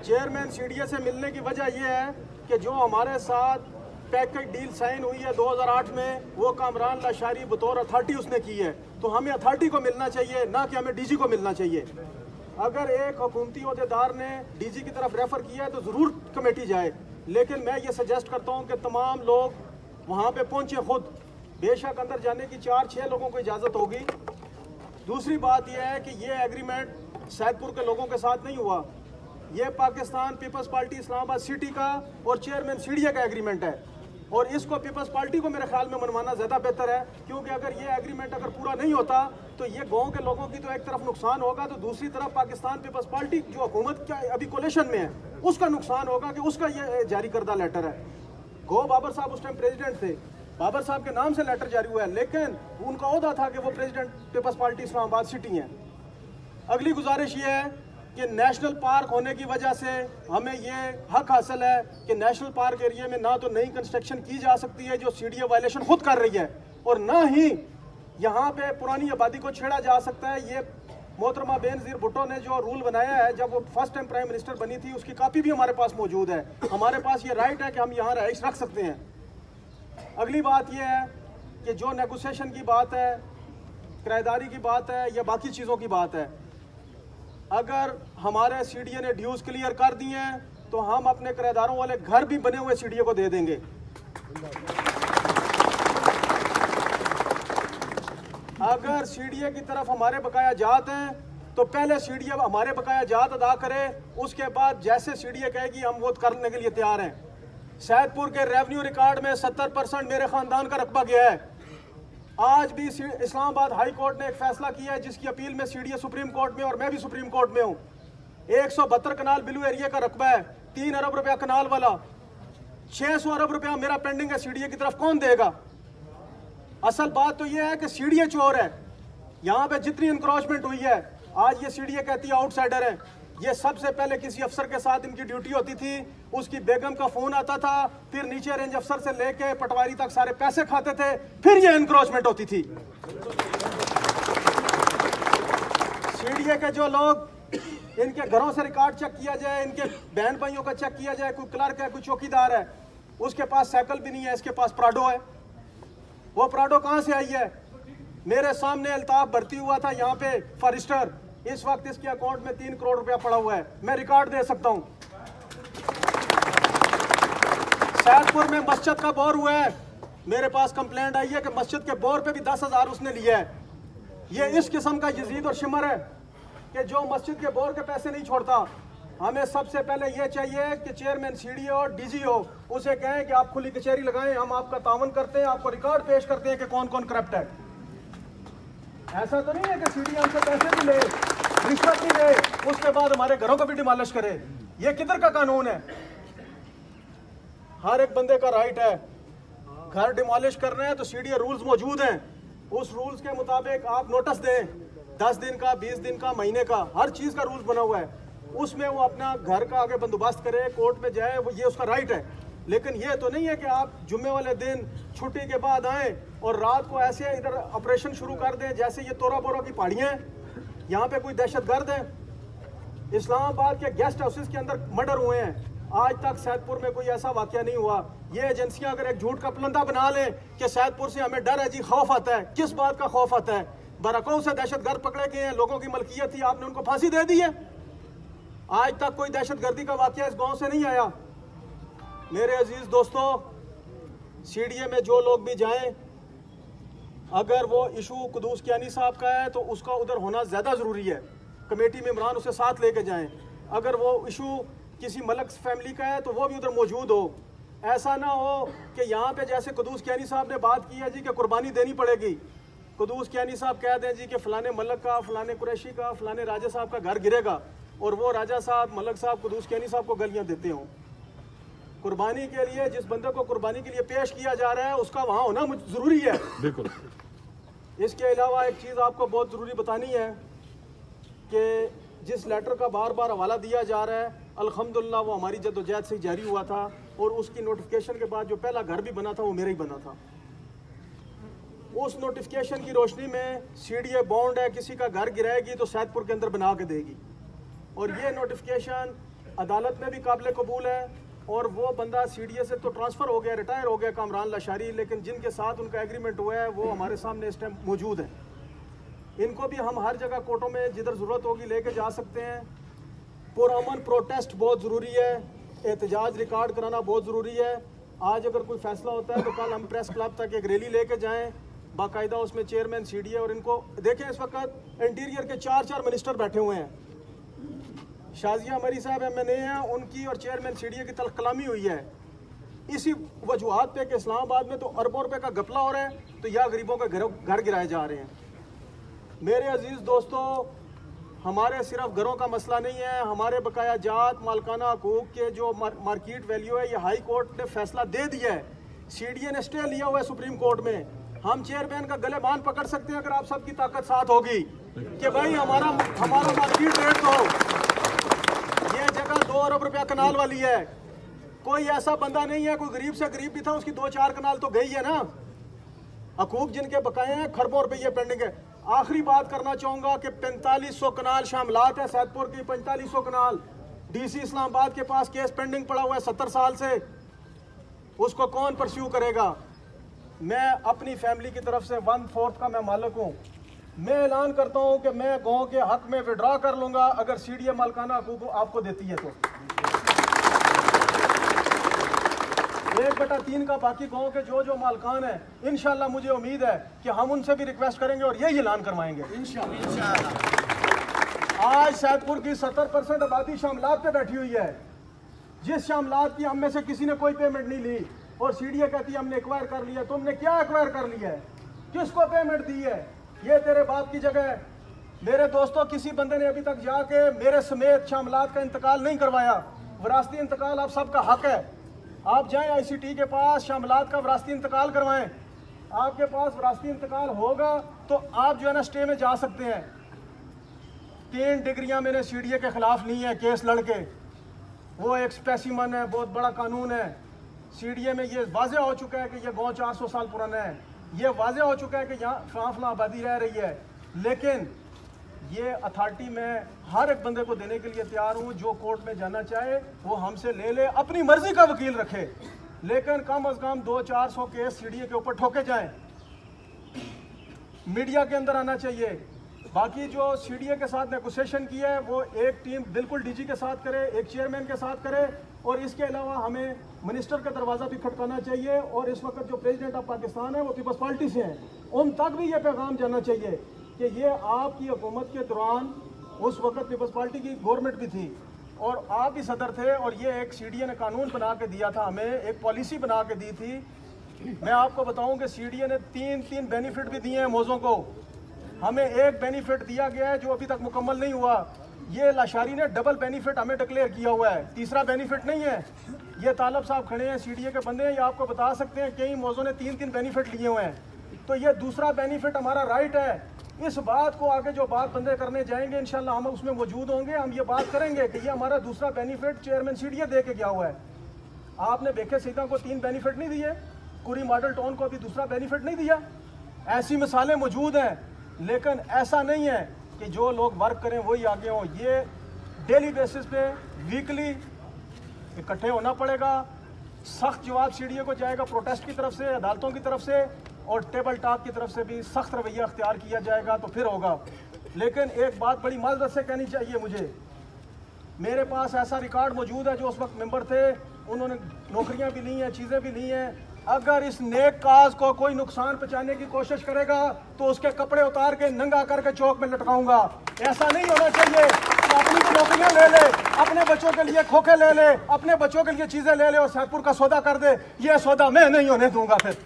Chairman CDA से मिलने की वजह यह है कि जो हमारे साथ पैकेज डील साइन हुई है 2008 में, वो कामरान लाशारी बतौर अथॉरिटी उसने की है, तो हमें अथॉरिटी को मिलना चाहिए, ना कि हमें डीजी को मिलना चाहिए। अगर एक हुकूमती अहदेदार ने डीजी की तरफ रेफर किया है तो ज़रूर कमेटी जाए, लेकिन मैं ये सजेस्ट करता हूँ कि तमाम लोग वहाँ पे पहुँचे खुद। बेशक अंदर जाने की 4-6 लोगों को इजाज़त होगी। दूसरी बात यह है कि ये एग्रीमेंट सैदपुर के लोगों के साथ नहीं हुआ, ये Pakistan Peoples Party Islamabad city का और चेयरमैन सीडीए का एग्रीमेंट है, और इसको पीपल्स पार्टी को मेरे ख्याल में मनवाना ज़्यादा बेहतर है, क्योंकि अगर ये एग्रीमेंट अगर पूरा नहीं होता तो ये गांव के लोगों की तो एक तरफ नुकसान होगा, तो दूसरी तरफ पाकिस्तान पीपल्स पार्टी जो हुकूमत का अभी कोलिशन में है उसका नुकसान होगा कि उसका ये जारी करदा लेटर है। गो बाबर साहब उस टाइम प्रेसिडेंट थे, बाबर साहब के नाम से लेटर जारी हुआ है, लेकिन उनका ओहदा था कि वो president Peoples Party Islamabad city हैं। अगली गुजारिश ये है कि नेशनल पार्क होने की वजह से हमें ये हक हासिल है कि नेशनल पार्क एरिया में ना तो नई कंस्ट्रक्शन की जा सकती है जो सीडीए वायलेशन खुद कर रही है, और ना ही यहाँ पे पुरानी आबादी को छेड़ा जा सकता है। ये मोहतरमा बेनज़ीर भुट्टो ने जो रूल बनाया है जब वो फर्स्ट टाइम प्राइम मिनिस्टर बनी थी, उसकी कापी भी हमारे पास मौजूद है। हमारे पास ये राइट है कि हम यहाँ रहाइश रख सकते हैं। अगली बात यह है कि जो नेगोशिएशन की बात है, किराएदारी की बात है या बाकी चीज़ों की बात है, अगर हमारे सीडीए ने ड्यूज क्लियर कर दिए हैं तो हम अपने किराएदारों वाले घर भी बने हुए सीडीए को दे देंगे। अगर सीडीए की तरफ हमारे बकाया जात हैं तो पहले सीडीए हमारे बकाया जात अदा करे, उसके बाद जैसे सीडीए कहेगी हम वो करने के लिए तैयार हैं। सैदपुर के रेवेन्यू रिकॉर्ड में 70% मेरे खानदान का रकबा गया है। आज भी इस्लामाबाद हाई कोर्ट ने एक फैसला किया है जिसकी अपील में सीडीए सुप्रीम कोर्ट में और मैं भी सुप्रीम कोर्ट में हूँ। 172 कनाल बिलू एरिया का रकबा है, 3 अरब रुपया कनाल वाला, 600 अरब रुपया मेरा पेंडिंग है, सीडीए की तरफ कौन देगा? असल बात तो यह है कि सीडीए चोर है। यहाँ पे जितनी इंक्रोचमेंट हुई है, आज ये सीडीए कहती है आउटसाइडर है। ये सबसे पहले किसी अफसर के साथ इनकी ड्यूटी होती थी, उसकी बेगम का फोन आता था, फिर नीचे रेंज अफसर से लेके पटवारी तक सारे पैसे खाते थे, फिर ये एनक्रोचमेंट होती थी। सीडीए के जो लोग, इनके घरों से रिकॉर्ड चेक किया जाए, इनके बहन भाइयों का चेक किया जाए, कोई क्लर्क है, कोई चौकीदार है, उसके पास साइकिल भी नहीं है, इसके पास प्राडो है। वो प्राडो कहां से आई है? मेरे सामने अल्ताफ भर्ती हुआ था यहाँ पे फॉरेस्टर, इस वक्त इसके अकाउंट में 3 करोड़ रुपया पड़ा हुआ है, मैं रिकॉर्ड दे सकता हूं। सैदपुर में मस्जिद का बोर हुआ है, मेरे पास कंप्लेंट आई है कि मस्जिद के बोर पे भी 10,000 उसने लिया है। ये इस किस्म का यजीद और शिमर है कि जो मस्जिद के बोर के पैसे नहीं छोड़ता। हमें सबसे पहले ये चाहिए कि चेयरमैन सीडीए और डीजी हो, उसे कहें कि आप खुली कचहरी लगाएं, हम आपका तावन करते हैं, आपको रिकॉर्ड पेश करते हैं कि कौन कौन करप्ट है। ऐसा तो नहीं है कि सीडीए हमसे पैसे भी ले, रिश्वत भी ले, उसके बाद हमारे घरों को भी डिमॉलिश करे। ये किधर का कानून है? हर एक बंदे का राइट है, घर डिमॉलिश करना है तो सीडीए रूल्स मौजूद हैं, उस रूल्स के मुताबिक आप नोटिस दें, 10 दिन का, 20 दिन का, महीने का, हर चीज़ का रूल्स बना हुआ है, उसमें वो अपना घर का आगे बंदोबस्त करे, कोर्ट में जाए, वो ये उसका राइट है। लेकिन ये तो नहीं है कि आप जुम्मे वाले दिन छुट्टी के बाद आएँ और रात को ऐसे इधर ऑपरेशन शुरू कर दें जैसे ये तोरा बोरा की पहाड़ियाँ हैं, यहाँ पे कोई दहशतगर्द है। इस्लामाबाद के गेस्ट हाउसेस के अंदर मर्डर हुए हैं, आज तक सैदपुर में कोई ऐसा वाकया नहीं हुआ। ये एजेंसियां अगर एक झूठ का पलंदा बना लें कि सैदपुर से हमें डर है जी, खौफ आता है, किस बात का खौफ आता है? बरकौ से दहशतगर्द पकड़े गए हैं, लोगों की मलकियत थी, आपने उनको फांसी दे दी है। आज तक कोई दहशतगर्दी का वाकया इस गांव से नहीं आया। मेरे अजीज दोस्तों, सीडीए में जो लोग भी जाएं, अगर वो इशू कुदूस कियानी साहब का है तो उसका उधर होना ज़्यादा ज़रूरी है, कमेटी मेंबरान उसे साथ लेके जाएं। अगर वो इशू किसी मलक फैमिली का है तो वो भी उधर मौजूद हो। ऐसा ना हो कि यहाँ पे जैसे कुदूस कियानी साहब ने बात की है जी कि कुर्बानी देनी पड़ेगी, कुदूस कियानी साहब कह दें जी कि फ़लाने मलक का, फ़लाने कुरैशी का, फ़लाने राजा साहब का घर गिरेगा और वो राजा साहब, मलक साहब कुदूस कियानी साहब को गलियाँ देते हों। कुर्बानी के लिए जिस बंदे को कुर्बानी के लिए पेश किया जा रहा है उसका वहाँ होना ज़रूरी है। बिल्कुल। इसके अलावा एक चीज़ आपको बहुत ज़रूरी बतानी है कि जिस लेटर का बार बार हवाला दिया जा रहा है, अल्हम्दुलिल्लाह वो हमारी जद्दोजहद से जारी हुआ था और उसकी नोटिफिकेशन के बाद जो पहला घर भी बना था वो मेरा ही बना था। उस नोटिफिकेशन की रोशनी में सीडीए बॉन्ड है, किसी का घर गिराएगी तो सैदपुर के अंदर बना के देगी। और ये नोटिफिकेशन अदालत में भी काबिल कबूल है, और वो बंदा CDA से तो ट्रांसफ़र हो गया, रिटायर हो गया, कामरान लाशारी, लेकिन जिनके साथ उनका एग्रीमेंट हुआ है वो हमारे सामने इस टाइम मौजूद है। इनको भी हम हर जगह कोर्टों में जिधर ज़रूरत होगी लेके जा सकते हैं। पुरअमन प्रोटेस्ट बहुत ज़रूरी है, एहतजाज रिकॉर्ड कराना बहुत ज़रूरी है। आज अगर कोई फैसला होता है तो कल हम प्रेस क्लब तक एक रैली लेके जाएं, बाकायदा उसमें चेयरमैन CDA, और इनको देखें इस वक्त इंटीरियर के 4 मिनिस्टर बैठे हुए हैं। शाजिया मरी साहब MNA हैं, उनकी और चेयरमैन CDA की तल्ख कलामी हुई है इसी वजूहत पे कि इस्लामाबाद में तो अरबों रुपए का घपला हो रहा है, तो या गरीबों के घर गिराए जा रहे हैं। मेरे अजीज़ दोस्तों, हमारे सिर्फ घरों का मसला नहीं है, हमारे बकाया जात मालकाना हकूक़ के जो मार्केट वैल्यू है, ये हाई कोर्ट ने फैसला दे दिया है। CDA ने स्टे लिया हुआ है सुप्रीम कोर्ट में। हम चेयरमैन का गले बांध पकड़ सकते हैं अगर आप सबकी ताकत साथ होगी कि भाई हमारा मार्केट रेट दो। ये जगह 2 अरब रुपया कनाल वाली है, कोई ऐसा बंदा नहीं है, कोई गरीब से गरीब भी था उसकी 2-4 कनाल तो गई है ना। हकूक जिनके बकाए हैं खरबों रुपये पेंडिंग है। आखिरी बात करना चाहूंगा कि 4500 कनाल शामलात है सैदपुर की, 4500 कनाल DC इस्लामाबाद के पास केस पेंडिंग पड़ा हुआ है 70 साल से, उसको कौन परस्यू करेगा। मैं अपनी फैमिली की तरफ से 1/4 का मैं मालिक हूँ। मैं ऐलान करता हूँ कि मैं गांव के हक में विड्रॉ कर लूंगा अगर CDA मालकाना हकूक आपको देती है तो। 1/3 का बाकी गांव के जो मालकान है, इंशाल्लाह मुझे उम्मीद है कि हम उनसे भी रिक्वेस्ट करेंगे और यही ऐलान करवाएंगे इंशाल्लाह। आज सैदपुर की 70% आबादी शामलात पे बैठी हुई है, जिस शामलात की हम में से किसी ने कोई पेमेंट नहीं ली, और CDA कहती है हमने एक्वायर कर लिया। तुमने क्या एक्वायर कर लिया है, किसको पेमेंट दी है? ये तेरे बाप की जगह है। मेरे दोस्तों, किसी बंदे ने अभी तक जाके मेरे समेत शामलात का इंतकाल नहीं करवाया। विरासती इंतकाल आप सबका हक है, आप जाएं ICT के पास, शामलात का विरासती इंतकाल करवाएं। आपके पास विरासती इंतकाल होगा तो आप जो है ना स्टे में जा सकते हैं। 3 डिग्रियां मैंने CDA के खिलाफ ली हैं केस लड़के, वो एक स्पेसिमन है, बहुत बड़ा कानून है। CDA में ये वाज़े हो चुका है कि ये गाँव 400 साल पुराना है, ये वाज़े हो चुका है कि यहाँ फला आबादी रह रही है। लेकिन ये अथॉरिटी में हर एक बंदे को देने के लिए तैयार हूँ। जो कोर्ट में जाना चाहे वो हमसे ले ले, अपनी मर्जी का वकील रखे, लेकिन कम अज़ कम 200-400 केस CDA के ऊपर ठोके जाएं। मीडिया के अंदर आना चाहिए। बाकी जो CDA के साथ नेगोशिएशन किया है वो एक टीम बिल्कुल DG के साथ करे, एक चेयरमैन के साथ करे, और इसके अलावा हमें मिनिस्टर का दरवाज़ा भी खटकाना चाहिए। और इस वक्त जो प्रेसिडेंट ऑफ पाकिस्तान है वो पीपल्स पार्टी से हैं, उन तक भी ये पैगाम जाना चाहिए कि ये आपकी हुकूमत के दौरान उस वक्त पीपल्स पार्टी की गवर्नमेंट भी थी और आप भी सदर थे, और ये एक CDA ने कानून बना के दिया था, हमें एक पॉलिसी बना के दी थी। मैं आपको बताऊं कि CDA ने 3 बेनिफिट भी दिए हैं मौजों को। हमें एक बेनिफिट दिया गया है जो अभी तक मुकम्मल नहीं हुआ। ये लाशारी ने डबल बेनिफिट हमें डिक्लेयर किया हुआ है, तीसरा बेनिफिट नहीं है। ये तालब साहब खड़े हैं, CDA के बंदे हैं, ये आपको बता सकते हैं कई मौजों ने 3 बेनिफिट लिए हुए हैं। तो ये दूसरा बेनिफिट हमारा राइट है। इस बात को आगे जो बात बंदे करने जाएंगे इंशाल्लाह हम उसमें मौजूद होंगे, हम ये बात करेंगे कि ये हमारा दूसरा बेनिफिट चेयरमैन CDA दे के गया हुआ है। आपने बेखे सीधा को 3 बेनिफिट नहीं दिए, कुरी मॉडल टाउन को अभी दूसरा बेनिफिट नहीं दिया। ऐसी मिसालें मौजूद हैं, लेकिन ऐसा नहीं है कि जो लोग वर्क करें वही आगे हों। ये डेली बेसिस पे वीकली इकट्ठे होना पड़ेगा। सख्त जवाब CDA को जाएगा प्रोटेस्ट की तरफ से, अदालतों की तरफ से, और टेबल टॉक की तरफ से भी सख्त रवैया अख्तियार किया जाएगा तो फिर होगा। लेकिन एक बात बड़ी माजरत से कहनी चाहिए मुझे, मेरे पास ऐसा रिकॉर्ड मौजूद है, जो उस वक्त मेंबर थे उन्होंने नौकरियां भी ली हैं, चीज़ें भी ली हैं। अगर इस नेक काज को कोई नुकसान पहुंचाने की कोशिश करेगा तो उसके कपड़े उतार के नंगा करके चौक में लटकाऊंगा। ऐसा नहीं होना चाहिए कि अपनी तो नौकरियां ले ले, अपने बच्चों के लिए खोखे ले ले, अपने बच्चों के लिए चीज़ें ले ले और सैदपुर का सौदा कर दे। ये सौदा मैं नहीं होने दूंगा फिर।